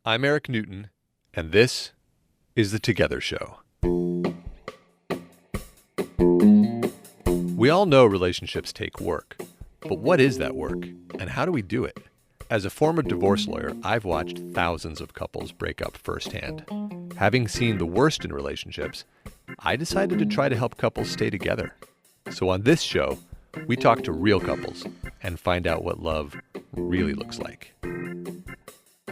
I'm Eric Newton, and this is The Together Show. We all know relationships take work, but what is that work, and how do we do it? As a former divorce lawyer, I've watched thousands of couples break up firsthand. Having seen the worst in relationships, I decided to try to help couples stay together. So on this show, we talk to real couples and find out what love really looks like.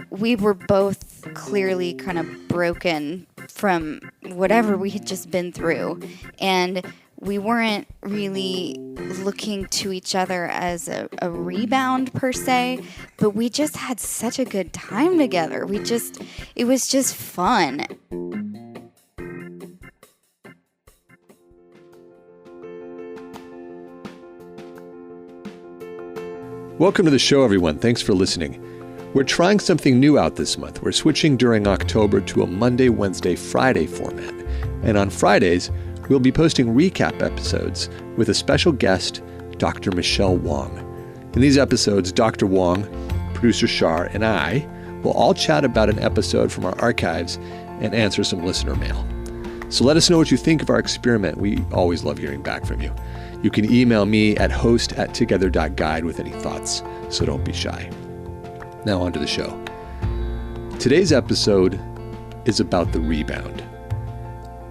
We were both clearly kind of broken from whatever we had just been through. And we weren't really looking to each other as a rebound per se, but we just had such a good time together. It was just fun. Welcome to the show, everyone. Thanks for listening. We're trying something new out this month. We're switching during October to a Monday, Wednesday, Friday format. And on Fridays, we'll be posting recap episodes with a special guest, Dr. Michelle Wong. In these episodes, Dr. Wong, producer Shar, and I will all chat about an episode from our archives and answer some listener mail. So let us know what you think of our experiment. We always love hearing back from you. You can email me at host@together.guide with any thoughts, so don't be shy. Now on to the show. Today's episode is about the rebound.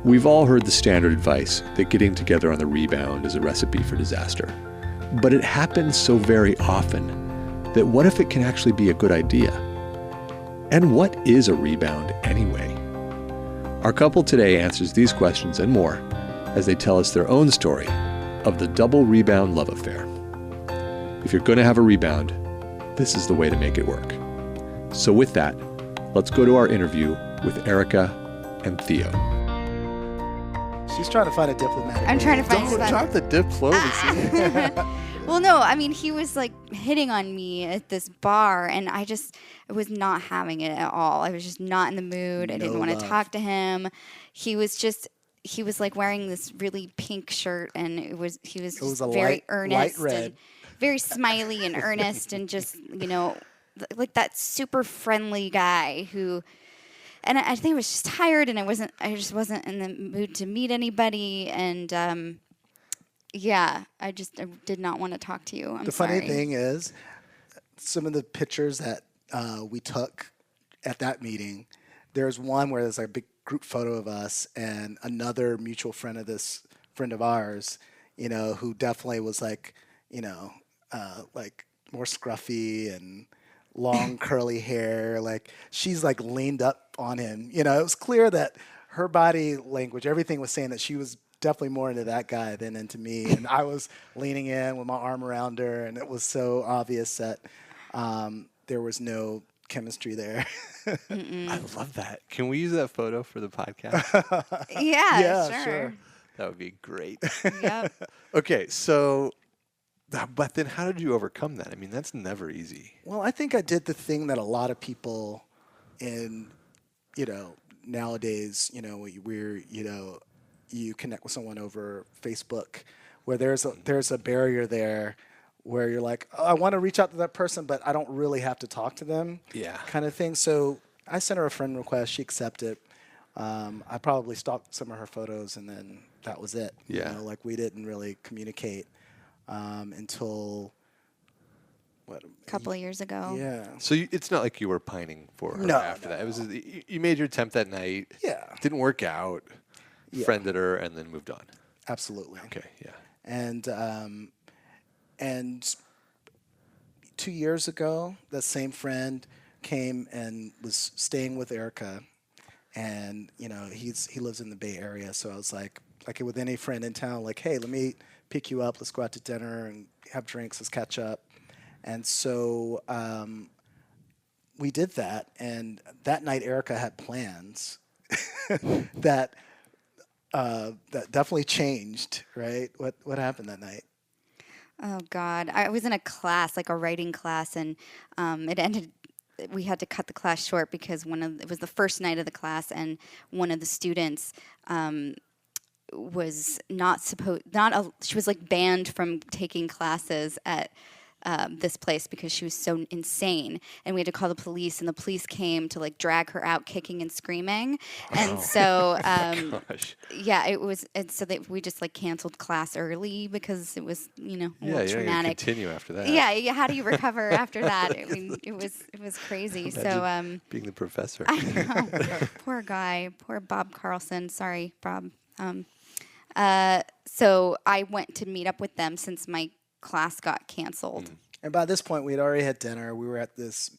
We've all heard the standard advice that getting together on the rebound is a recipe for disaster. But it happens so very often that what if it can actually be a good idea? And what is a rebound anyway? Our couple today answers these questions and more as they tell us their own story of the Double Rebound Love Affair. If you're going to have a rebound, this is the way to make it work. So with that, let's go to our interview with Erica and Theo. She's trying to find a diplomatic. I'm trying to find Don't drop the diplomacy. Well, no, I mean, he was like hitting on me at this bar, and I was not having it at all. I was just not in the mood. I didn't want to talk to him. He was like wearing this really pink shirt, and he was very earnest, light red. and very smiley and earnest, and just, like that super friendly guy who. And I think I was just tired, and I just wasn't in the mood to meet anybody, and I did not want to talk to you. I'm sorry. Funny thing is, some of the pictures that we took at that meeting, there's one where there's a big group photo of us and another mutual friend of ours, who definitely was like more scruffy and long curly hair. Like she's like leaned up on him. It was clear that her body language, everything was saying that she was definitely more into that guy than into me. And I was leaning in with my arm around her, and it was so obvious that there was no chemistry there. I love that. Can we use that photo for the podcast? Yeah, sure. That would be great. Yep. Okay, so, but then how did you overcome that? I mean, that's never easy. Well, I think I did the thing that a lot of people nowadays, where you connect with someone over Facebook, where there's a barrier there where you're like, oh, I want to reach out to that person, but I don't really have to talk to them. Yeah. Kind of thing. So I sent her a friend request. She accepted. I probably stalked some of her photos, and then that was it. Yeah. We didn't really communicate until A couple of years ago. Yeah. So it's not like you were pining for her after that. It was you made your attempt that night. Yeah. Didn't work out. Yeah. Friended her and then moved on. Absolutely. Okay. Yeah. And 2 years ago, that same friend came and was staying with Erica, and he lives in the Bay Area. So I was like with any friend in town, like, hey, let me pick you up. Let's go out to dinner and have drinks. Let's catch up. And so we did that. And that night, Erica had plans that definitely changed. Right? What happened that night? Oh God, I was in a class, like a writing class, and it ended. We had to cut the class short because it was the first night of the class, and one of the students was she was like banned from taking classes at this place because she was so insane, and we had to call the police, and the police came to like drag her out kicking and screaming. And so Gosh. yeah, it was, and so that we just like canceled class early because it was, you know, a Yeah, little you're gonna traumatic. continue after that. Yeah, how do you recover after that? I mean, it was crazy. Imagine being the professor. I know. Poor guy. Poor Bob Carlson. Sorry, Bob. So I went to meet up with them since my class got canceled. And by this point, we had already had dinner. We were at this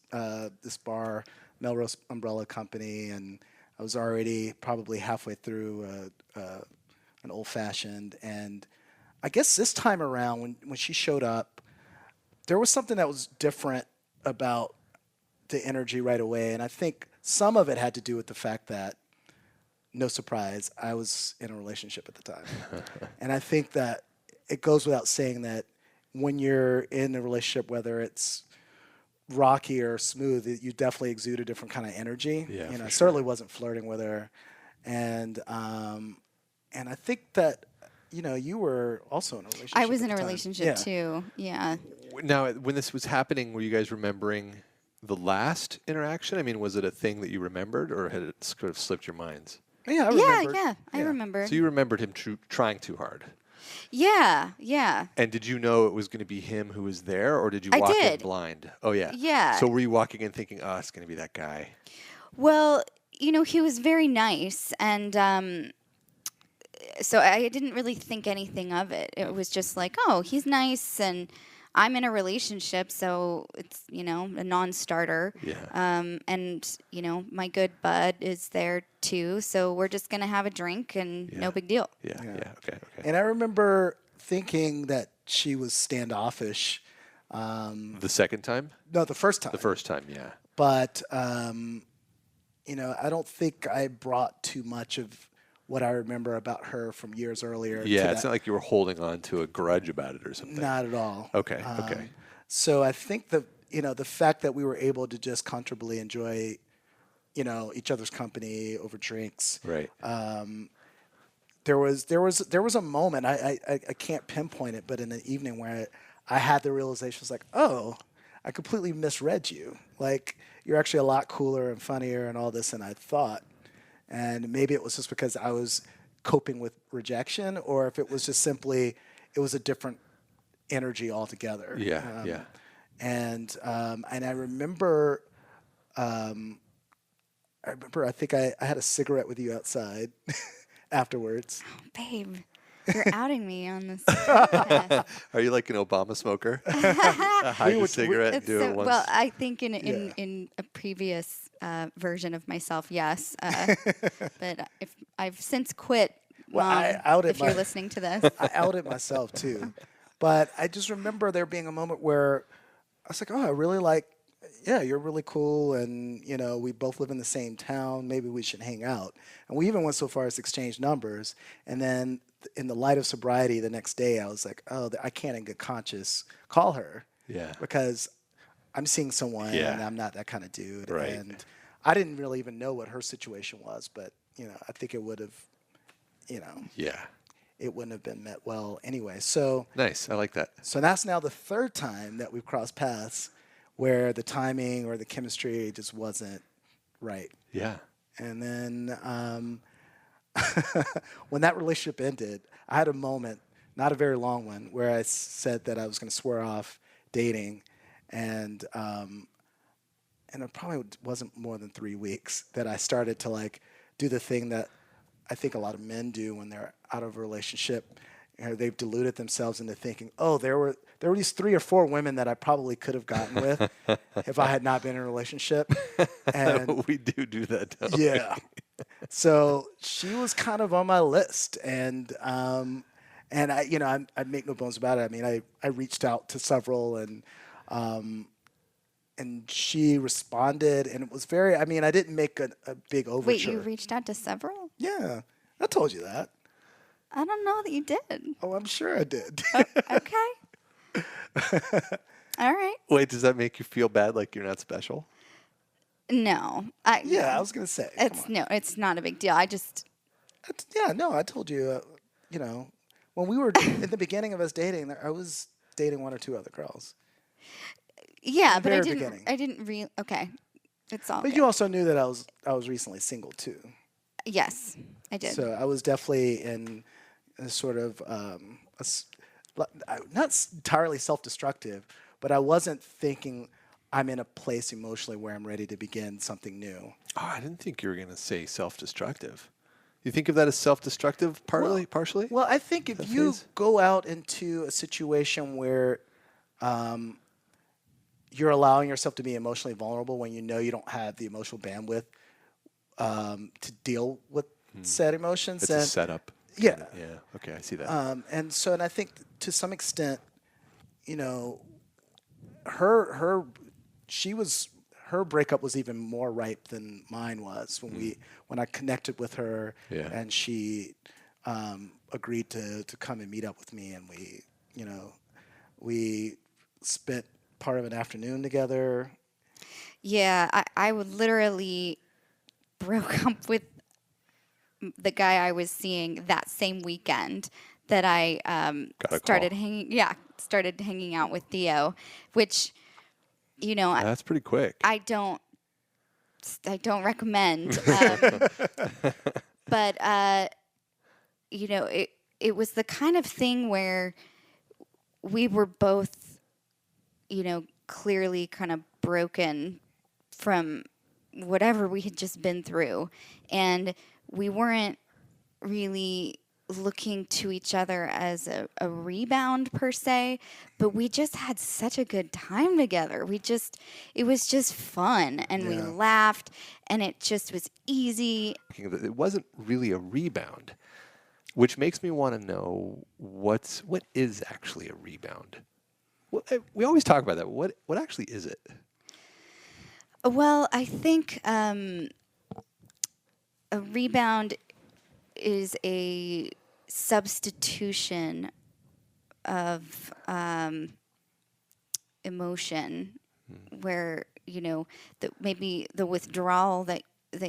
this bar, Melrose Umbrella Company, and I was already probably halfway through an old-fashioned. And I guess this time around, when she showed up, there was something that was different about the energy right away. And I think some of it had to do with the fact that, no surprise, I was in a relationship at the time. And I think that it goes without saying that when you're in a relationship, whether it's rocky or smooth, you definitely exude a different kind of energy. Yeah, you know, I for certainly wasn't flirting with her. And I think that, you know, you were also in a relationship. I was in at a the time. relationship too. Yeah. Now, when this was happening, were you guys remembering the last interaction? I mean, was it a thing that you remembered, or had it sort of slipped your minds? Yeah, I remember. Yeah, I remember. So you remembered him trying too hard. Yeah. And did you know it was going to be him who was there, or did you I walk in did. blind? Oh, yeah. Yeah. So were you walking in thinking, oh, it's going to be that guy? Well, you know, he was very nice, and so I didn't really think anything of it. It was just like, oh, he's nice, and I'm in a relationship, so it's, you know, a non-starter. Yeah. And, you know, my good bud is there too, so we're just going to have a drink and no big deal. Yeah. Okay. And I remember thinking that she was standoffish. The second time? No, the first time. The first time, yeah. But, you know, I don't think I brought too much of what I remember about her from years earlier. Yeah, it's not like you were holding on to a grudge about it or something. Not at all. Okay. So I think the fact that we were able to just comfortably enjoy, you know, each other's company over drinks. Right. There was a moment, I can't pinpoint it, but in the evening where I had the realization, was like, oh, I completely misread you. Like, you're actually a lot cooler and funnier and all this than I thought. And maybe it was just because I was coping with rejection, or if it was just simply, it was a different energy altogether. Yeah. And I remember, I think I had a cigarette with you outside afterwards. Oh, babe, you're outing me on this podcast. Are you like an Obama smoker? Hide a cigarette and do it once? Well, I think in a previous version of myself, yes. But if I've since quit, Well, Mom, I outed if you're listening to this. I outed myself too. But I just remember there being a moment where I was like, oh, I really like, yeah, you're really cool. And, you know, we both live in the same town. Maybe we should hang out. And we even went so far as to exchange numbers. And then in the light of sobriety the next day, I was like, oh, I can't in good conscience call her. Yeah. Because I'm seeing someone and I'm not that kind of dude. Right. And I didn't really even know what her situation was. But, you know, I think it would have, you know. Yeah. It wouldn't have been met well anyway. So Nice. I like that. So that's now the third time that we've crossed paths where the timing or the chemistry just wasn't right. Yeah. And then when that relationship ended, I had a moment, not a very long one, where I said that I was going to swear off dating. And it probably wasn't more than 3 weeks that I started to like do the thing that I think a lot of men do when they're out of a relationship. You know, they've deluded themselves into thinking, oh, there were these 3 or 4 women that I probably could have gotten with if I had not been in a relationship. And we do that, don't we? yeah. So she was kind of on my list, and I, you know, I make no bones about it. I mean, I reached out to several, and she responded, and it was very. I mean, I didn't make a big overture. Wait, you reached out to several? Yeah, I told you that. I don't know that you did. Oh, I'm sure I did. Okay. All right. Wait, does that make you feel bad like you're not special? No. Yeah, I was gonna say. It's not a big deal. I just. I told you. You know, when we were in the beginning of us dating, I was dating 1 or 2 other girls. Yeah, the but I very didn't. beginning. I didn't really. Okay, it's all. But good. you also knew that I was recently single too. Yes, I did. So I was definitely in a sort of not entirely self-destructive, but I wasn't thinking I'm in a place emotionally where I'm ready to begin something new. Oh, I didn't think you were going to say self-destructive. You think of that as self-destructive partially? Well, I think if That you phase? go out into a situation where you're allowing yourself to be emotionally vulnerable when you know you don't have the emotional bandwidth to deal with said emotions, It's a setup. yeah. Yeah. Okay, I see that. And I think to some extent, you know, her her breakup was even more ripe than mine was when I connected with her, Yeah. and she agreed to come and meet up with me, and we spent part of an afternoon together. Yeah, I would literally broke up with the guy I was seeing that same weekend that I Got a started call. started hanging out with Theo, which That's pretty quick. I don't recommend. But it was the kind of thing where we were both, clearly kind of broken from whatever we had just been through, and we weren't really looking to each other as a rebound per se, but we just had such a good time together. It was just fun, and we Yeah. laughed, and it just was easy. It wasn't really a rebound, which makes me want to know what is actually a rebound. We always talk about that. What actually is it? Well, I think a rebound is a substitution of emotion, where maybe the withdrawal that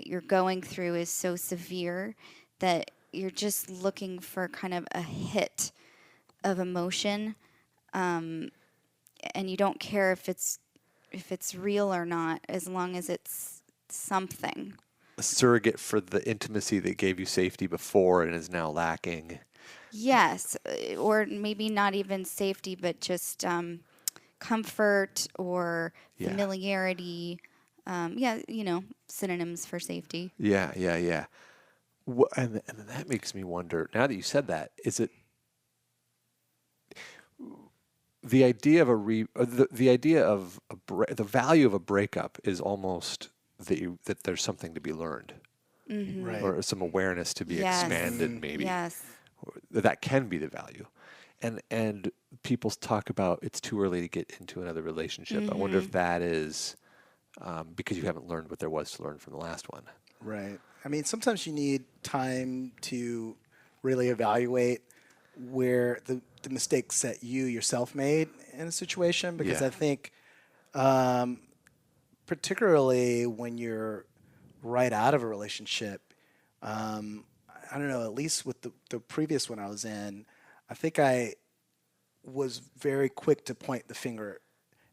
you're going through is so severe that you're just looking for kind of a hit of emotion, and you don't care if it's real or not, as long as it's something. A surrogate for the intimacy that gave you safety before and is now lacking. Yes, or maybe not even safety, but just comfort or Yeah. familiarity. Synonyms for safety. Yeah. And that makes me wonder. Now that you said that, is it the idea of the idea of the value of a breakup is almost that there's something to be learned, Right. or some awareness to be Yes. expanded, maybe. Yes. That can be the value. And people talk about it's too early to get into another relationship. I wonder if that is because you haven't learned what there was to learn from the last one. Right. I mean, sometimes you need time to really evaluate where the mistakes that you yourself made in a situation, because Yeah. I think particularly when you're right out of a relationship, I don't know, at least with the previous one I was in, I think I was very quick to point the finger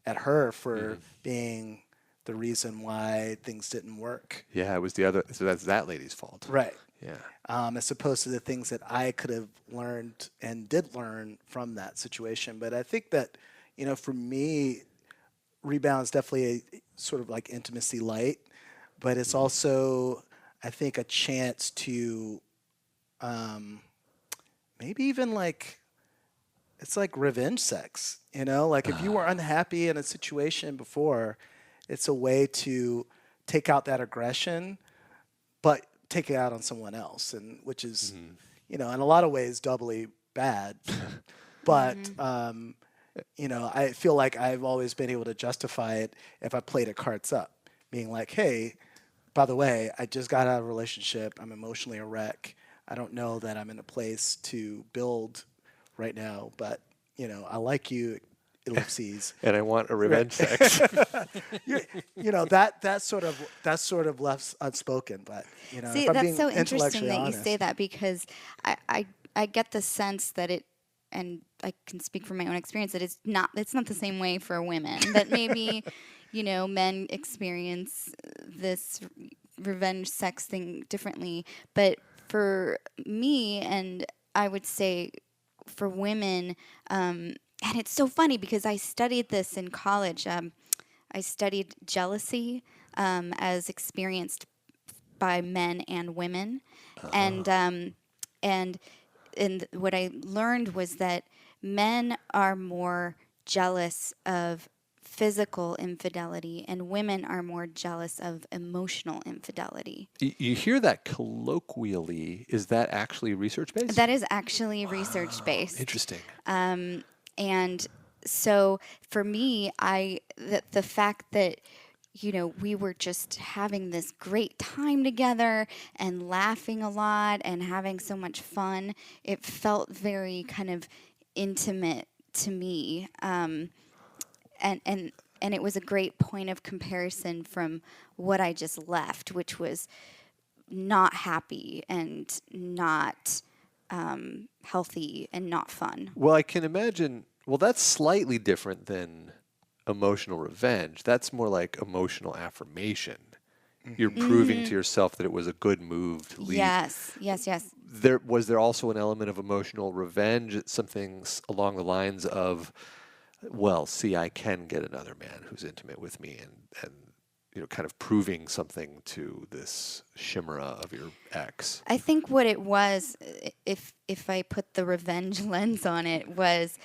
at her for being the reason why things didn't work. Yeah, it was the other. So that's that lady's fault. Right. Yeah. As opposed to the things that I could have learned and did learn from that situation. But I think that, for me, rebound is definitely a sort of like intimacy light, but it's also, I think, a chance to maybe even it's like revenge sex, like if you were unhappy in a situation before, it's a way to take out that aggression, but take it out on someone else, and which is, in a lot of ways doubly bad. But, I feel like I've always been able to justify it if I played it cards up, being like, hey, by the way, I just got out of a relationship. I'm emotionally a wreck. I don't know that I'm in a place to build right now, but, I like you, ellipses. And I want a revenge sex. That sort of left unspoken, but See, if I'm that's being so interesting intellectually that you honest, say that, because I get the sense that and I can speak from my own experience that it's not the same way for women. That maybe, men experience this revenge sex thing differently. But for me, and I would say for women, and it's so funny because I studied this in college. I studied jealousy as experienced by men and women, and what I learned was that men are more jealous of physical infidelity and women are more jealous of emotional infidelity. You hear that colloquially. Is that actually research-based? That is actually research-based. Interesting. And so for me, the fact that we were just having this great time together and laughing a lot and having so much fun, it felt very kind of intimate to me. And it was a great point of comparison from what I just left, which was not happy and not healthy and not fun. Well, I can imagine. Well, that's slightly different than emotional revenge. That's more like emotional affirmation. You're proving to yourself that it was a good move to leave. Yes. Was there also an element of emotional revenge, something along the lines of, well, see, I can get another man who's intimate with me, and kind of proving something to this chimera of your ex? I think what it was, if I put the revenge lens on it, was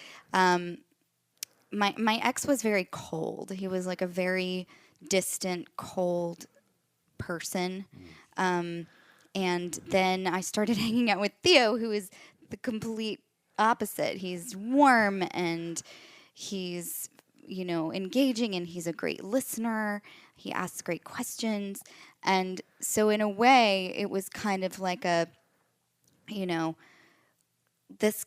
my ex was very cold. He was like a very distant, cold person. And then I started hanging out with Theo, who is the complete opposite. He's warm and he's, engaging, and he's a great listener. He asks great questions. And so in a way, it was kind of like this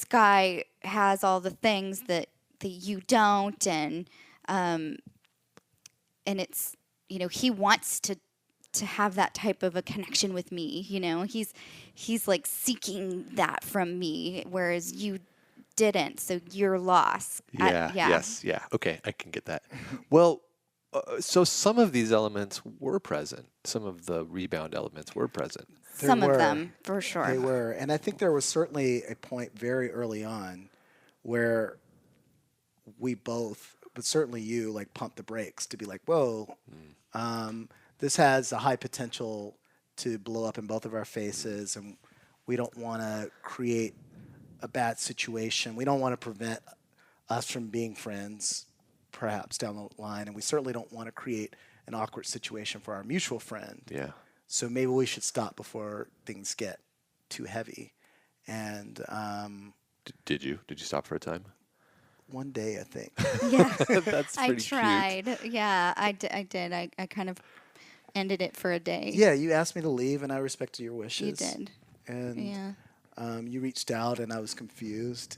guy has all the things that you don't, and it's, he wants to have that type of a connection with me. He's like seeking that from me, whereas you didn't, so you're lost. Yes. Okay, I can get that. Well, so some of these elements were present. Some of the rebound elements were present. Some of them, for sure. They were. And I think there was certainly a point very early on where we both, but certainly you, like pumped the brakes to be like, whoa, this has a high potential to blow up in both of our faces, and we don't want to create a bad situation. We don't want to prevent us from being friends, perhaps down the line, and we certainly don't want to create an awkward situation for our mutual friend. Yeah. So maybe we should stop before things get too heavy. And did you stop for a time? One day, I think. Yeah, That's pretty I tried. cute. Yeah, I did. I kind of ended it for a day. Yeah, you asked me to leave, and I respected your wishes. You did. And Yeah. You reached out, and I was confused.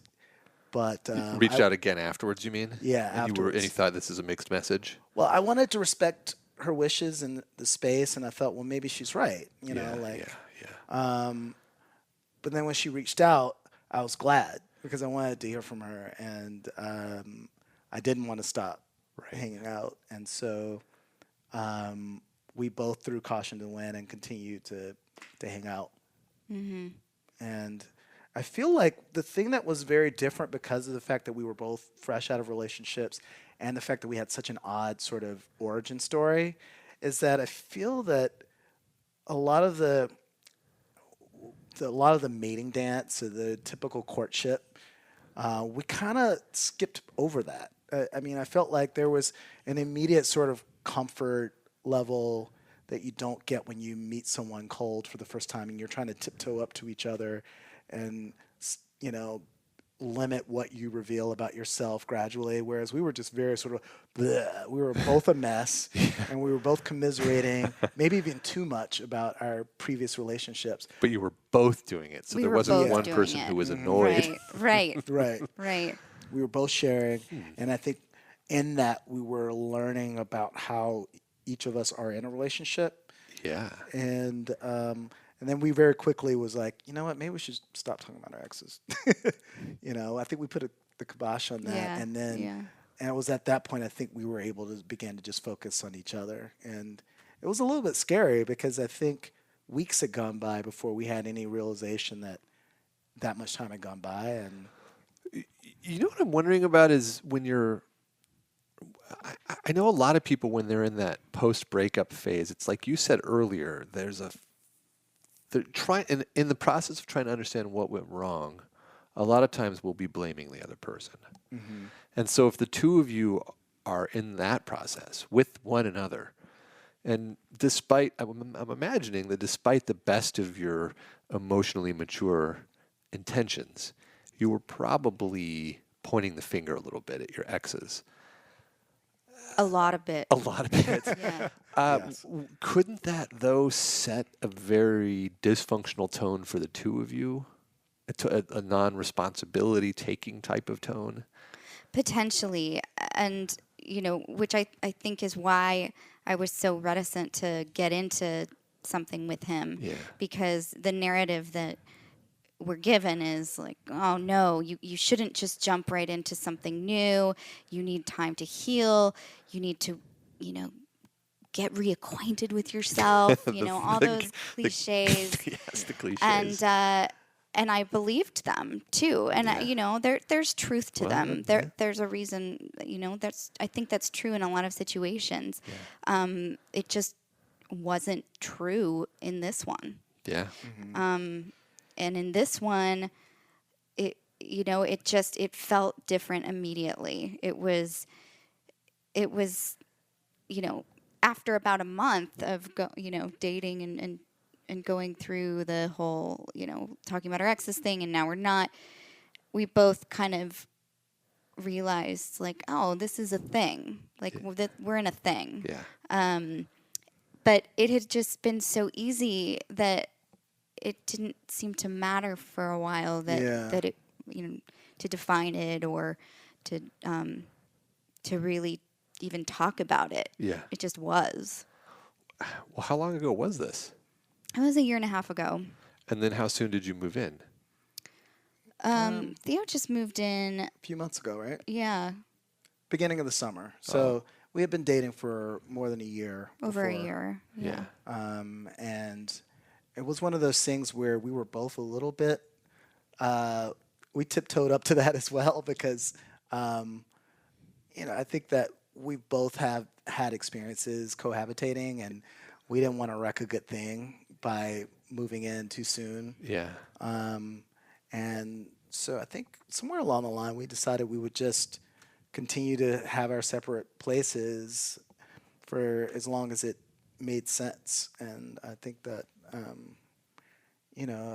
But Reached out again afterwards, you mean? Yeah, and afterwards. And you thought this is a mixed message? Well, I wanted to respect her wishes and the space, and I felt, well, maybe she's right. Yeah. But then when she reached out, I was glad because I wanted to hear from her, and I didn't want to stop hanging out. And so we both threw caution to the wind and continued to hang out. Mm-hmm. And I feel like the thing that was very different because of the fact that we were both fresh out of relationships and the fact that we had such an odd sort of origin story is that I feel that a lot of the mating dance or the typical courtship, we kind of skipped over that. I mean, I felt like there was an immediate sort of comfort level that you don't get when you meet someone cold for the first time and you're trying to tiptoe up to each other and, limit what you reveal about yourself gradually, whereas we were just very sort of bleh. We were both a mess, and we were both commiserating, maybe even too much about our previous relationships. But you were both doing it, so there wasn't one person who was annoyed. Right. We were both sharing, and I think in that we were learning about how each of us are in a relationship. Yeah. And And then we very quickly was like, you know what, maybe we should stop talking about our exes. I think we put the kibosh on that. Yeah, And then, yeah. and it was at that point, I think we were able to begin to just focus on each other. And it was a little bit scary because I think weeks had gone by before we had any realization that much time had gone by. And You know what I'm wondering about is when you're. I know a lot of people when they're in that post-breakup phase. It's like you said earlier. They're trying in the process of trying to understand what went wrong. A lot of times we'll be blaming the other person, and so if the two of you are in that process with one another, and despite I'm imagining that despite the best of your emotionally mature intentions, you were probably pointing the finger a little bit at your exes. A lot of it. A lot of it. Yeah. Yes. Couldn't that, though, set a very dysfunctional tone for the two of you? A non-responsibility taking type of tone? Potentially. And, which I think is why I was so reticent to get into something with him. Yeah. Because the narrative that we're given is like, oh no, you shouldn't just jump right into something new. You need time to heal. You need to, get reacquainted with yourself. All those cliches. Yes, the cliches. And I believed them too. And there's truth to them. There's a reason. I think that's true in a lot of situations. Yeah. It just wasn't true in this one. Yeah. And in this one, it felt different immediately. It was, after about a month of dating and going through the whole, talking about our exes thing, and now we're not, we both kind of realized like, oh, this is a thing. Like we're in a thing. Yeah. But it had just been so easy that it didn't seem to matter for a while that it, to define it or to really even talk about it. Yeah. It just was. Well, how long ago was this? It was a year and a half ago. And then how soon did you move in? Theo just moved in. a few months ago, right? Yeah. Beginning of the summer. So we had been dating for more than a year. Over before. a year. Yeah. And it was one of those things where we were both a little bit, we tiptoed up to that as well because, I think that we both have had experiences cohabitating and we didn't want to wreck a good thing by moving in too soon. Yeah. And so I think somewhere along the line we decided we would just continue to have our separate places for as long as it made sense. And I think that,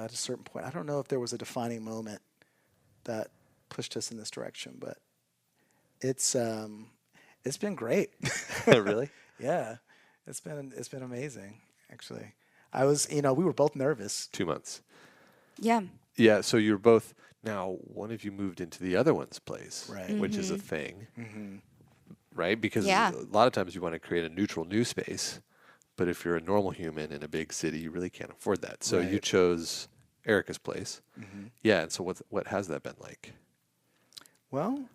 at a certain point, I don't know if there was a defining moment that pushed us in this direction, but it's been great. Really? Yeah, it's been amazing. Actually, I was, we were both nervous. 2 months. Yeah. Yeah. So you're both now. One of you moved into the other one's place, Right. Which is a thing, right? Because Yeah. a lot of times you want to create a neutral new space, but if you're a normal human in a big city, you really can't afford that. So you Right. chose Erica's place. Yeah. And so what has that been like? Well,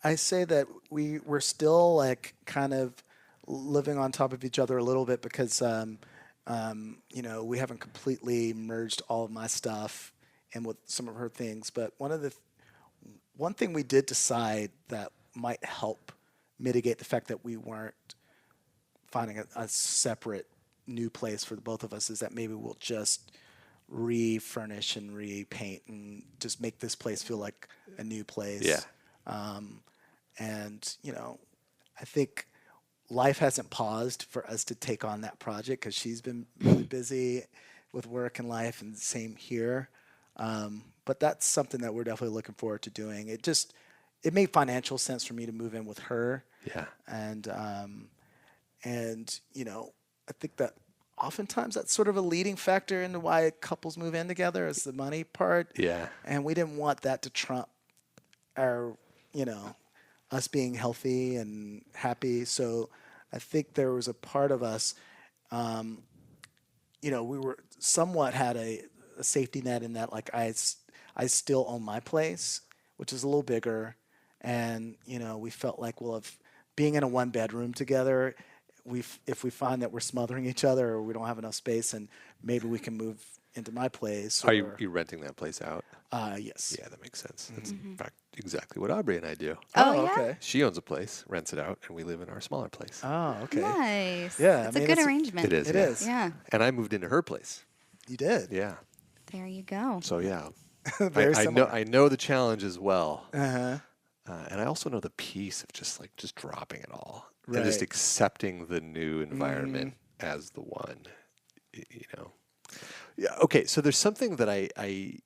I say that we're still like kind of living on top of each other a little bit because, we haven't completely merged all of my stuff in with some of her things. But one thing we did decide that might help mitigate the fact that we weren't finding a separate new place for the both of us is that maybe we'll just refurnish and repaint and just make this place feel like a new place. Yeah. And, I think life hasn't paused for us to take on that project because she's been really busy with work and life, and same here. But that's something that we're definitely looking forward to doing. It made financial sense for me to move in with her. Yeah. And I think that oftentimes that's sort of a leading factor into why couples move in together is the money part. Yeah. And we didn't want that to trump our, us being healthy and happy. So I think there was a part of us, we were somewhat had a safety net in that, like, I still own my place, which is a little bigger. And, we felt like, well, if being in a 1-bedroom together, if we find that we're smothering each other or we don't have enough space, and maybe we can move into my place. Are you renting that place out? Yes. Yeah, that makes sense. That's in fact exactly what Aubrey and I do. Oh, yeah? Okay. She owns a place, rents it out, and we live in our smaller place. Oh, okay. Nice. Yeah, It's a good arrangement. It is. It yeah. is. Yeah. And I moved into her place. You did. Yeah. There you go. So yeah, Very similar. I know the challenge as well. Uh-huh. And I also know the peace of just dropping it all and just Right. accepting the new environment as the one, Yeah. Okay. So there's something that I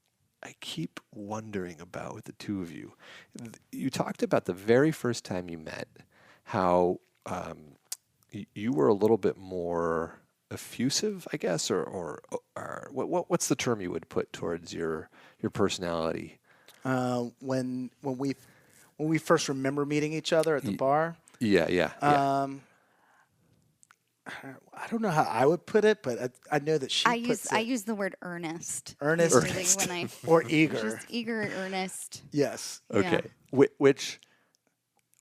keep wondering about with the two of you. You talked about the very first time you met, how you were a little bit more effusive, I guess, or what's the term you would put towards your personality? When we first remember meeting each other at the bar. Yeah. I don't know how I would put it, but I know that she I puts use the word earnest. Earnest. Usually when I or eager. just eager, earnest. Yes. Okay. Which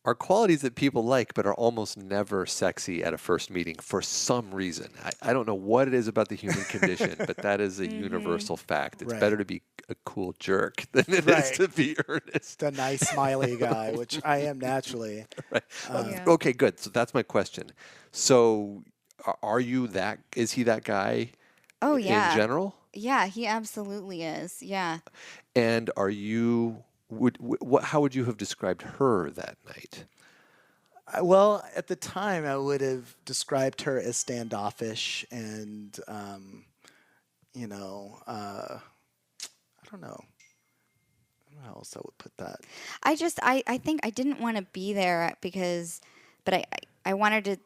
are qualities that people like, but are almost never sexy at a first meeting for some reason. I don't know what it is about the human condition, but that is a universal fact. It's Right. better to be a cool jerk than it is Right. to be earnest. The nice smiley guy, which I am naturally. Right. Yeah. Okay, good. So that's my question. So are you that? Is he that guy? Oh, yeah. In general? Yeah, he absolutely is. Yeah. And are you? How would you have described her that night? Well, at the time, I would have described her as standoffish and, I don't know. I don't know how else I would put that. I think I didn't want to be there but I wanted to,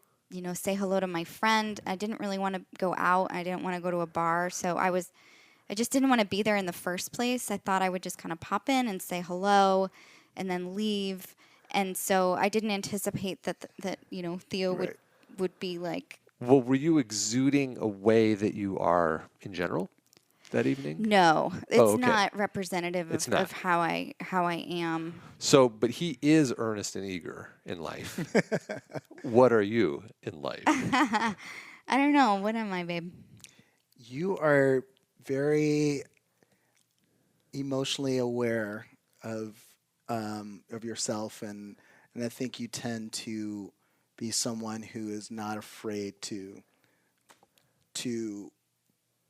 say hello to my friend. I didn't really want to go out. I didn't want to go to a bar. So I just didn't want to be there in the first place. I thought I would just kind of pop in and say hello and then leave. And so I didn't anticipate that Theo Right. would be like. Well, were you exuding a way that you are in general that evening? No, it's okay. not representative It's of, not. of how I am. So, but he is earnest and eager in life. What are you in life? I don't know. What am I, babe? You are very emotionally aware of yourself, and I think you tend to be someone who is not afraid to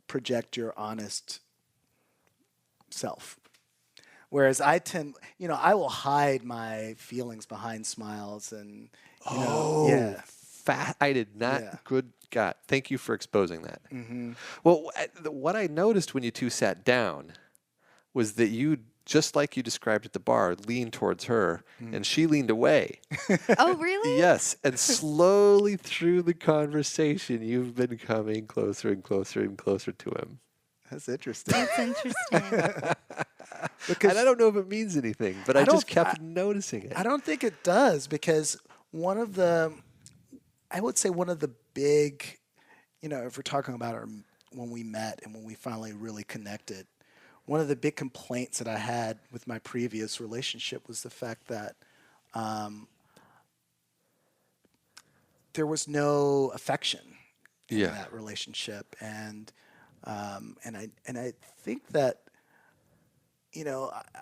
project your honest self. Whereas I tend, I will hide my feelings behind smiles and, yeah. I did not. Yeah. Good God. Thank you for exposing that. Mm-hmm. Well, what I noticed when you two sat down was that you, just like you described at the bar, leaned towards her and she leaned away. Oh, really? Yes. And slowly through the conversation, you've been coming closer and closer and closer to him. That's interesting. That's interesting. Because And I don't know if it means anything, but I just kept noticing it. I don't think it does, because I would say one of the big, if we're talking about when we met and when we finally really connected, one of the big complaints that I had with my previous relationship was the fact that there was no affection in that relationship, and I think that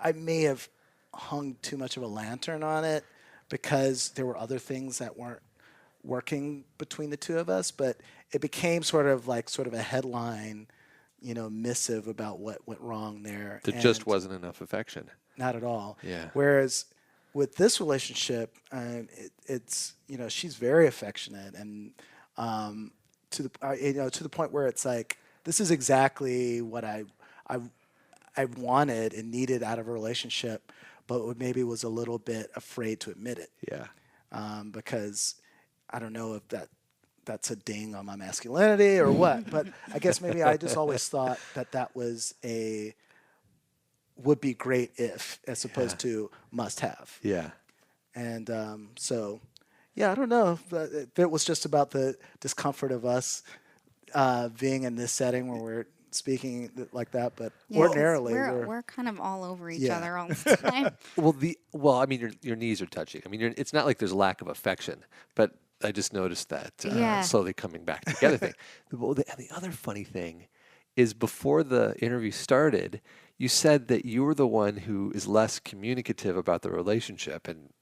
I may have hung too much of a lantern on it because there were other things that weren't working between the two of us, but it became sort of a headline, missive about what went wrong there. There just wasn't enough affection. Not at all. Yeah. Whereas with this relationship, it's she's very affectionate, and to the point where it's like, this is exactly what I wanted and needed out of a relationship, but maybe was a little bit afraid to admit it. Yeah. Because I don't know if that's a ding on my masculinity or what, but I guess maybe I just always thought that would be great if, as opposed to must have. Yeah. And I don't know if it was just about the discomfort of us being in this setting where we're speaking like that, but Yeah, 'cause ordinarily we're kind of all over each Yeah. other all the time. Well, I mean, your knees are touching. I mean, it's not like there's a lack of affection, but I just noticed that Yeah. slowly coming back together thing. The other funny thing is before the interview started, you said that you were the one who is less communicative about the relationship. And,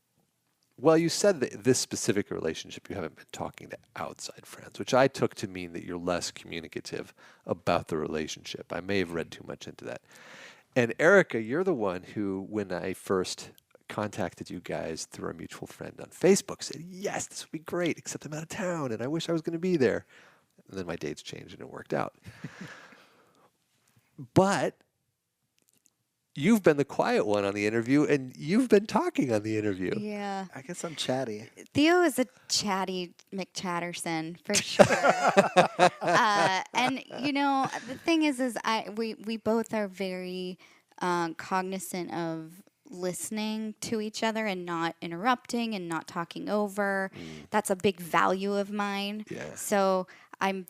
well, you said that this specific relationship, you haven't been talking to outside friends, which I took to mean that you're less communicative about the relationship. I may have read too much into that. And Erica, you're the one who, when I first contacted you guys through a mutual friend on Facebook, said, yes, this would be great, except I'm out of town and I wish I was going to be there. And then my dates changed and it worked out. But you've been the quiet one on the interview and you've been talking on the interview. Yeah. I guess I'm chatty. Theo is a chatty McChatterson for sure. And you know, the thing is we both are very cognizant of listening to each other and not interrupting and not talking over. That's a big value of mine. Yeah. So I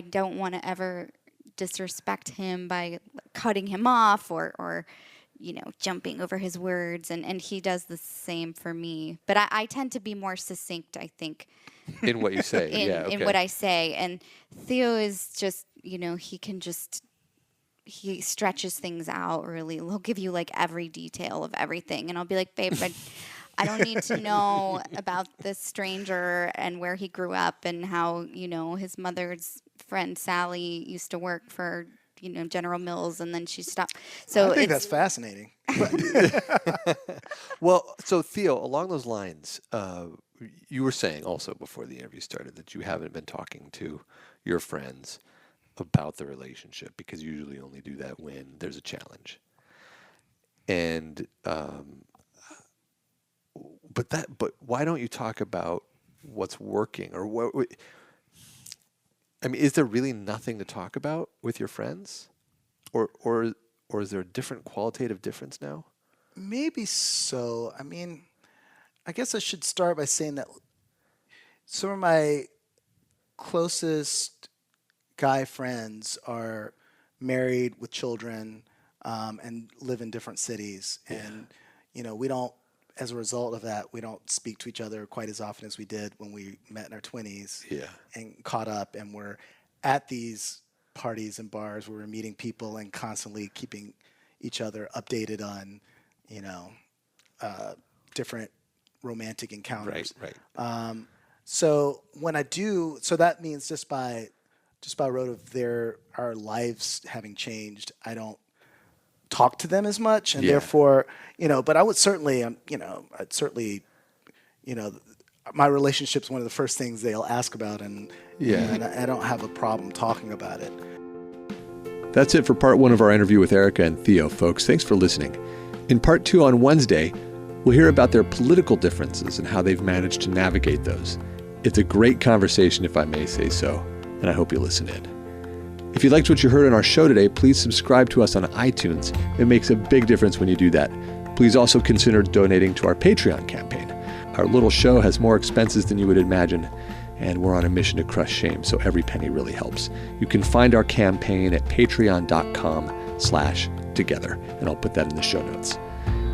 don't want to ever disrespect him by cutting him off or jumping over his words, and he does the same for me. But I tend to be more succinct, I think, in what you say. in what I say. And Theo is just, he stretches things out really. He'll give you like every detail of everything, and I'll be like, babe, I don't need to know about this stranger and where he grew up and how, his mother's friend Sally used to work for, General Mills, and then she stopped. So I think that's fascinating. Well, so Theo, along those lines, you were saying also before the interview started that you haven't been talking to your friends about the relationship because you usually only do that when there's a challenge. And but why don't you talk about what's working or what? I mean, is there really nothing to talk about with your friends, or is there a different qualitative difference now? Maybe so. I mean, I guess I should start by saying that some of my closest guy friends are married with children and live in different cities. Yeah. And, we don't, as a result of that, we don't speak to each other quite as often as we did when we met in our 20s. Yeah. And caught up, and we're at these parties and bars where we're meeting people and constantly keeping each other updated on, different romantic encounters. Right. So when I do, so that means just by road of our lives having changed, I don't talk to them as much, and therefore, but I would certainly, my relationship's one of the first things they'll ask about, and I don't have a problem talking about it. That's it for part 1 of our interview with Erica and Theo, folks. Thanks for listening. In part 2 on Wednesday, we'll hear about their political differences and how they've managed to navigate those. It's a great conversation, if I may say so, and I hope you listen in. If you liked what you heard on our show today, please subscribe to us on iTunes. It makes a big difference when you do that. Please also consider donating to our Patreon campaign. Our little show has more expenses than you would imagine, and we're on a mission to crush shame, so every penny really helps. You can find our campaign at patreon.com/together, and I'll put that in the show notes.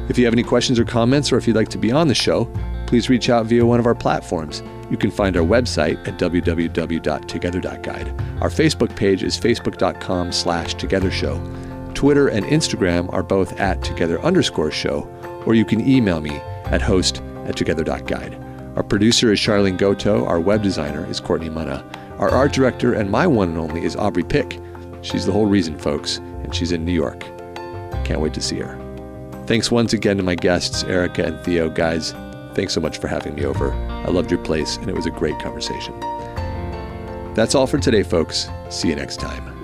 If you have any questions or comments, or if you'd like to be on the show, please reach out via one of our platforms. You can find our website at www.together.guide. Our Facebook page is facebook.com/togethershow. Twitter and Instagram are both at together_show, or you can email me at host@together.guide. Our producer is Charlene Goto. Our web designer is Courtney Munna. Our art director and my one and only is Aubrey Pick. She's the whole reason, folks, and she's in New York. Can't wait to see her. Thanks once again to my guests, Erica and Theo. Guys, thanks so much for having me over. I loved your place, and it was a great conversation. That's all for today, folks. See you next time.